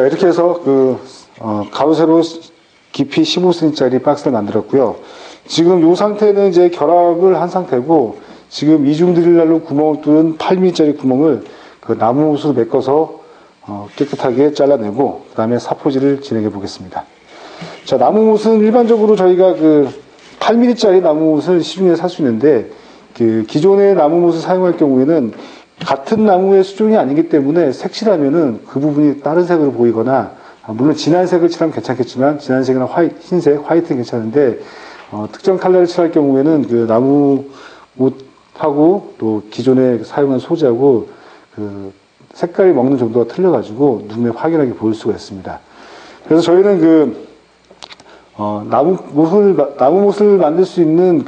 자, 이렇게 해서 가로 세로 깊이 15cm짜리 박스를 만들었고요. 지금 이 상태는 이제 결합을 한 상태고, 지금 이중 드릴날로 구멍을 뚫은 8mm짜리 구멍을 그 나무 못으로 메꿔서 깨끗하게 잘라내고, 그 다음에 사포질을 진행해 보겠습니다. 자, 나무 못은 일반적으로 저희가 8mm짜리 나무 못을 시중에 살 수 있는데, 기존의 나무 못을 사용할 경우에는 같은 나무의 수종이 아니기 때문에 색칠하면은 그 부분이 다른 색으로 보이거나, 물론 진한 색을 칠하면 괜찮겠지만, 진한 색이나 흰색, 화이트는 괜찮은데, 특정 컬러를 칠할 경우에는 그 나무 못하고 또 기존에 사용한 소재하고 색깔이 먹는 정도가 틀려가지고 눈에 확연하게 보일 수가 있습니다. 그래서 저희는 나무 못을 만들 수 있는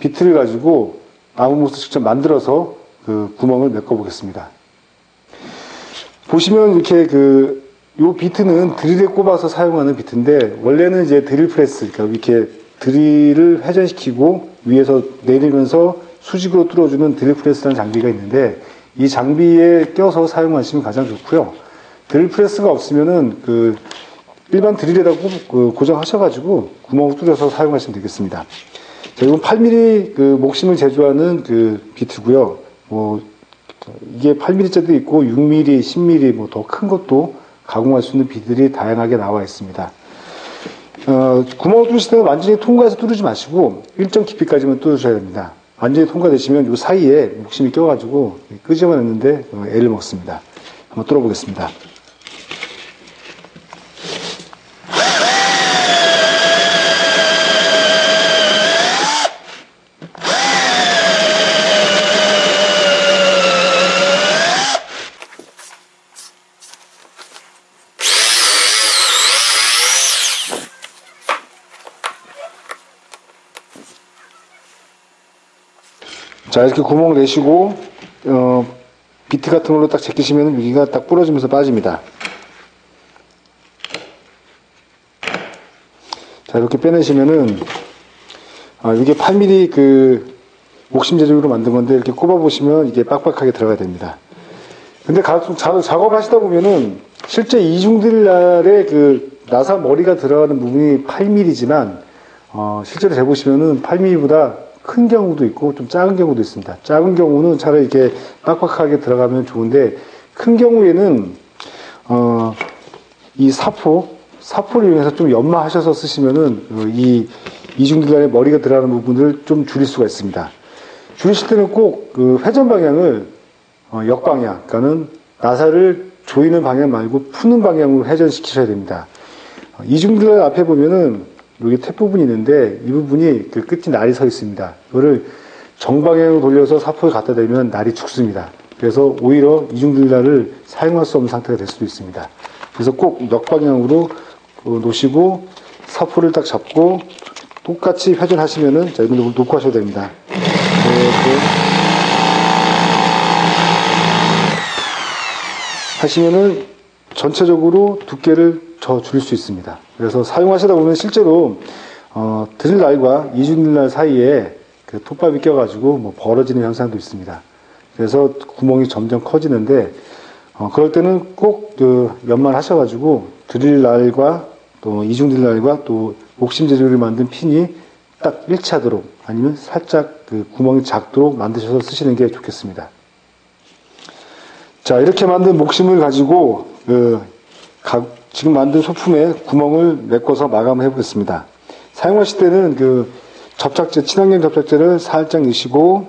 비트를 가지고 나무 못을 직접 만들어서 구멍을 메꿔 보겠습니다. 보시면 이렇게 요 비트는 드릴에 꼽아서 사용하는 비트인데, 원래는 이제 드릴 프레스, 그러니까 이렇게 드릴을 회전시키고 위에서 내리면서 수직으로 뚫어주는 드릴 프레스라는 장비가 있는데, 이 장비에 껴서 사용하시면 가장 좋고요. 드릴 프레스가 없으면은 일반 드릴에다 고정하셔가지고 구멍을 뚫어서 사용하시면 되겠습니다. 자, 이건 8mm 목심을 제조하는 비트고요. 이게 8mm짜리도 있고 6mm, 10mm 더 큰 것도 가공할 수 있는 비트들이 다양하게 나와 있습니다. 구멍을 뚫으실 때는 완전히 통과해서 뚫지 마시고 일정 깊이까지만 뚫으셔야 됩니다. 완전히 통과되시면 이 사이에 목심이 껴가지고 끄집어냈는데 애를 먹습니다. 한번 뚫어보겠습니다. 자, 이렇게 구멍을 내시고 비트 같은 걸로 딱 제끼시면 여기가 딱 부러지면서 빠집니다. 자, 이렇게 빼내시면은 이게 8mm 목심 제조기로 만든 건데, 이렇게 꼽아보시면 이게 빡빡하게 들어가야 됩니다. 근데 작업하시다 보면은 실제 이중드릴날에 나사 머리가 들어가는 부분이 8mm지만 실제로 재보시면은 8mm보다 큰 경우도 있고 좀 작은 경우도 있습니다. 작은 경우는 차라리 이렇게 빡빡하게 들어가면 좋은데, 큰 경우에는 이 사포를 이용해서 좀 연마하셔서 쓰시면은 이 이중드릴날에 머리가 들어가는 부분을 좀 줄일 수가 있습니다. 줄이실 때는 꼭 회전 방향을 역방향, 그러니까는 나사를 조이는 방향 말고 푸는 방향으로 회전시키셔야 됩니다. 이중드릴날 앞에 보면은 여기 탭 부분이 있는데, 이 부분이 끝이 날이 서 있습니다. 이거를 정방향으로 돌려서 사포에 갖다 대면 날이 죽습니다. 그래서 오히려 이중드릴날을 사용할 수 없는 상태가 될 수도 있습니다. 그래서 꼭 역방향으로 놓으시고 사포를 딱 잡고 똑같이 회전하시면은, 자, 이걸 놓고 하셔야 됩니다. 이렇게 하시면은 전체적으로 두께를 줄일 수 있습니다. 그래서 사용하시다 보면 실제로 드릴날과 이중드릴날 사이에 톱밥이 껴가지고 벌어지는 현상도 있습니다. 그래서 구멍이 점점 커지는데, 그럴 때는 꼭 연말하셔가지고 드릴날과 또 이중드릴날과 또 목심 제조기를 만든 핀이 딱 일치하도록, 아니면 살짝 구멍이 작도록 만드셔서 쓰시는 게 좋겠습니다. 자, 이렇게 만든 목심을 가지고 지금 만든 소품에 구멍을 메꿔서 마감을 해보겠습니다. 사용하실 때는 접착제, 친환경 접착제를 살짝 넣으시고,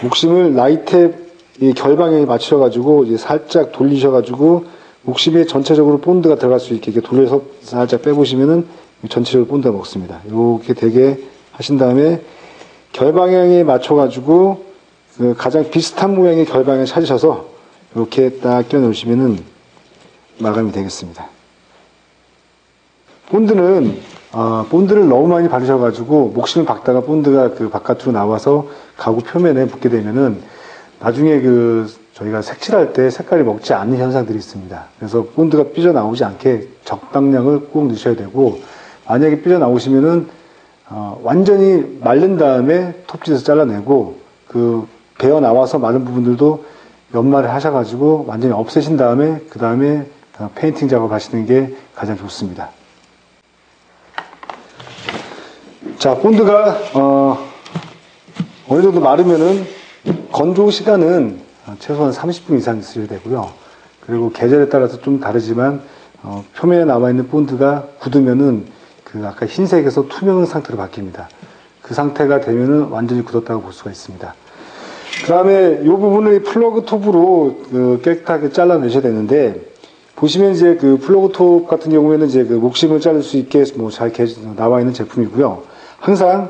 목심을 라이탭 결방향에 맞추셔가지고 이제 살짝 돌리셔가지고 목심에 전체적으로 본드가 들어갈 수 있게 이렇게 돌려서 살짝 빼보시면은 전체적으로 본드가 먹습니다. 이렇게 되게 하신 다음에 결방향에 맞춰가지고 가장 비슷한 모양의 결방향을 찾으셔서 이렇게 딱 껴놓으시면은 마감이 되겠습니다. 본드를 너무 많이 바르셔가지고 목심을 박다가 본드가 바깥으로 나와서 가구 표면에 붙게 되면은 나중에 저희가 색칠할 때 색깔이 먹지 않는 현상들이 있습니다. 그래서 본드가 삐져나오지 않게 적당량을 꼭 넣으셔야 되고, 만약에 삐져나오시면은 완전히 마른 다음에 톱질해서 잘라내고, 베어 나와서 마른 부분들도 연말에 하셔가지고 완전히 없애신 다음에 그 다음에 페인팅 작업 하시는 게 가장 좋습니다. 자, 본드가 어느 정도 마르면은 건조 시간은 최소한 30분 이상 있어야 되고요. 그리고 계절에 따라서 좀 다르지만 표면에 남아있는 본드가 굳으면은 그 아까 흰색에서 투명 상태로 바뀝니다. 그 상태가 되면은 완전히 굳었다고 볼 수가 있습니다. 그 다음에 이 부분을 플러그 톱으로 깨끗하게 잘라내셔야 되는데, 보시면 이제 그 플러그 톱 같은 경우에는 이제 그 목심을 자를 수 있게 뭐 잘 나와 있는 제품이고요. 항상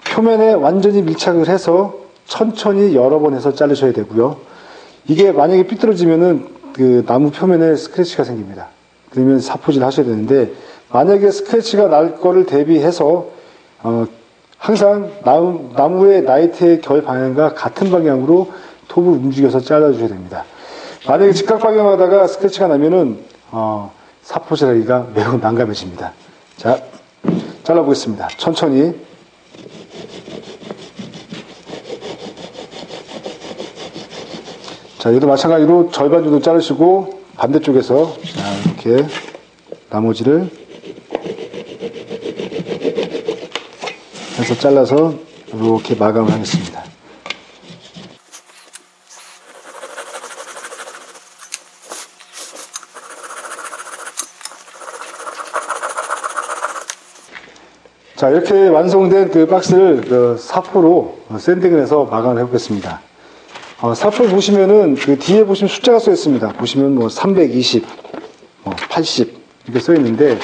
표면에 완전히 밀착을 해서 천천히 여러 번 해서 자르셔야 되고요. 이게 만약에 삐뚤어지면은 그 나무 표면에 스크래치가 생깁니다. 그러면 사포질 하셔야 되는데, 만약에 스크래치가 날 거를 대비해서 항상 나무의 나이트의 결 방향과 같은 방향으로 톱을 움직여서 잘라주셔야 됩니다. 만약에 직각 방향하다가 스크래치가 나면은 사포질하기가 매우 난감해집니다. 자, 잘라보겠습니다. 천천히. 자, 얘도 마찬가지로 절반 정도 자르시고 반대쪽에서 자, 이렇게 나머지를 해서 잘라서 이렇게 마감을 하겠습니다. 자, 이렇게 완성된 그 박스를 그 사포로 샌딩을 해서 마감을 해보겠습니다. 사포 보시면은 그 뒤에 보시면 숫자가 써 있습니다. 보시면 뭐 320, 80 이렇게 써 있는데,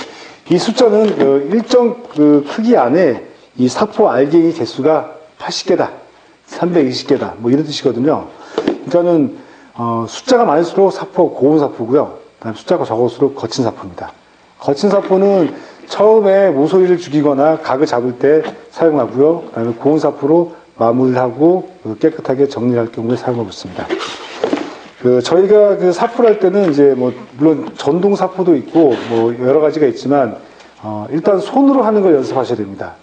이 숫자는 일정 그 크기 안에 이 사포 알갱이 개수가 80개다, 320개다, 뭐 이런 뜻이거든요. 그러니까는 숫자가 많을수록 고운 사포고요. 그다음에 숫자가 적을수록 거친 사포입니다. 거친 사포는 처음에 모서리를 죽이거나 각을 잡을 때 사용하고요. 그다음에 고운 사포로 마무리하고 깨끗하게 정리할 경우에 사용하고 있습니다. 저희가 그 사포를 할 때는 이제 뭐 물론 전동 사포도 있고 뭐 여러 가지가 있지만 일단 손으로 하는 걸 연습하셔야 됩니다.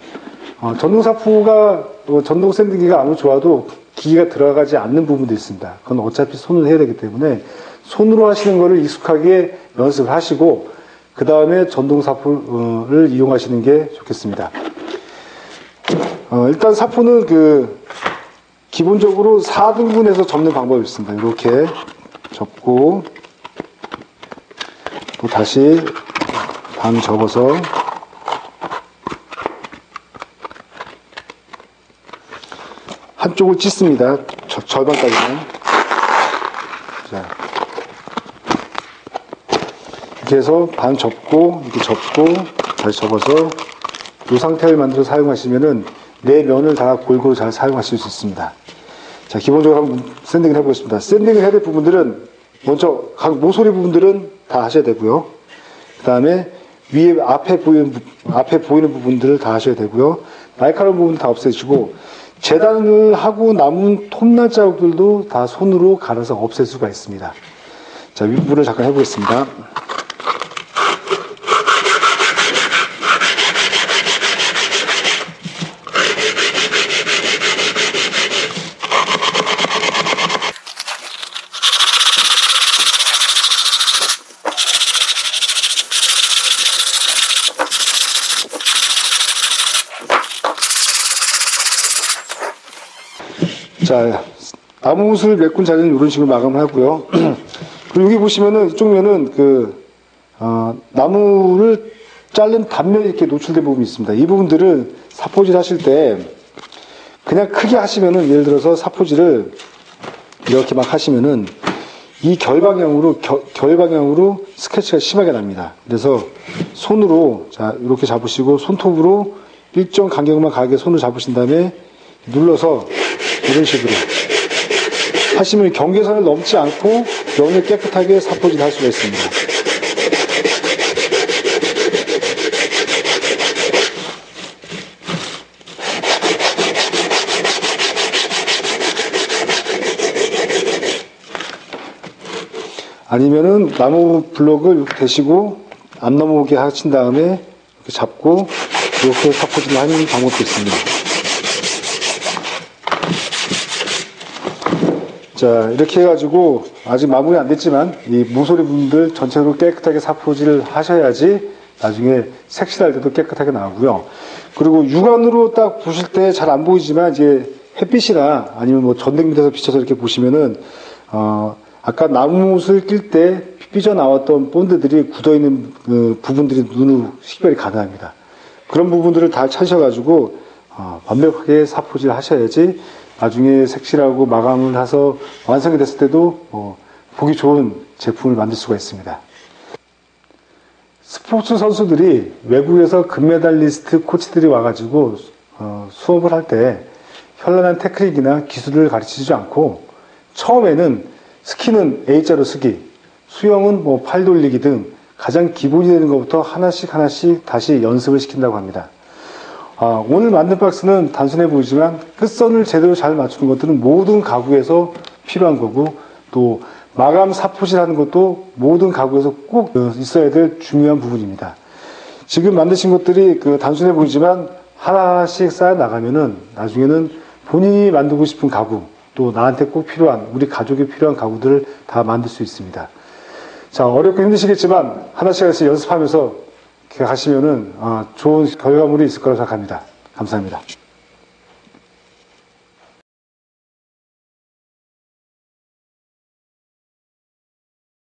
전동 사포가 전동 샌딩기가 아무리 좋아도 기계가 들어가지 않는 부분도 있습니다. 그건 어차피 손으로 해야 되기 때문에 손으로 하시는 거를 익숙하게 연습을 하시고 그 다음에 전동 사포를 이용하시는 게 좋겠습니다. 일단 사포는 기본적으로 4등분해서 접는 방법이 있습니다. 이렇게 접고 또 다시 반 접어서 한쪽을 찢습니다. 절반까지는. 자, 이렇게 해서 반 접고 이렇게 접고 다시 접어서 이 상태를 만들어 사용하시면은 네 면을 다 골고루 잘 사용하실 수 있습니다. 자, 기본적으로 한번 샌딩을 해보겠습니다. 샌딩을 해야 될 부분들은 먼저 각 모서리 부분들은 다 하셔야 되고요. 그 다음에 위에 앞에 보이는 부분들을 다 하셔야 되고요. 날카로운 부분들 다 없애주고 재단을 하고 남은 톱날 자국들도 다 손으로 갈아서 없앨 수가 있습니다. 자, 윗부분을 잠깐 해보겠습니다. 자, 나무옷을 메꾼 자리는 이런 식으로 마감을 하고요. 그리고 여기 보시면은 이쪽 면은 나무를 자른 단면이 이렇게 노출된 부분이 있습니다. 이 부분들은 사포질 하실 때 그냥 크게 하시면은, 예를 들어서 사포질을 이렇게 막 하시면은 이 결방향으로 스케치가 심하게 납니다. 그래서 손으로, 자, 이렇게 잡으시고 손톱으로 일정 간격만 가게 손을 잡으신 다음에 눌러서 이런 식으로 하시면 경계선을 넘지 않고 면을 깨끗하게 사포질 할 수가 있습니다. 아니면은 나무 블록을 이렇게 대시고 안 넘어오게 하신 다음에 이렇게 잡고 이렇게 사포질을 하는 방법도 있습니다. 자, 이렇게 해가지고 아직 마무리 안 됐지만 이 모서리 부분들 전체적으로 깨끗하게 사포질을 하셔야지 나중에 색칠할 때도 깨끗하게 나오고요. 그리고 육안으로 딱 보실 때 잘 안 보이지만 이제 햇빛이나 아니면 뭐 전등 밑에서 비춰서 이렇게 보시면은 아까 나무옷을 낄 때 삐져나왔던 본드들이 굳어있는 그 부분들이 눈으로 식별이 가능합니다. 그런 부분들을 다 찾으셔가지고 완벽하게 사포질 하셔야지 나중에 색칠하고 마감을 해서 완성이 됐을 때도 보기 좋은 제품을 만들 수가 있습니다. 스포츠 선수들이 외국에서 금메달리스트 코치들이 와가지고 수업을 할 때 현란한 테크닉이나 기술을 가르치지 않고 처음에는 스키는 A자로 쓰기, 수영은 뭐 팔 돌리기 등 가장 기본이 되는 것부터 하나씩 다시 연습을 시킨다고 합니다. 오늘 만든 박스는 단순해 보이지만 끝선을 제대로 잘 맞추는 것들은 모든 가구에서 필요한 거고 또 마감 사포질 하는 것도 모든 가구에서 꼭 있어야 될 중요한 부분입니다. 지금 만드신 것들이 단순해 보이지만 하나씩 쌓여 나가면은 나중에는 본인이 만들고 싶은 가구 또 나한테 꼭 필요한 우리 가족이 필요한 가구들을 다 만들 수 있습니다. 자, 어렵고 힘드시겠지만 하나씩 연습하면서 이렇게 하시면은 좋은 결과물이 있을 거라고 생각합니다. 감사합니다.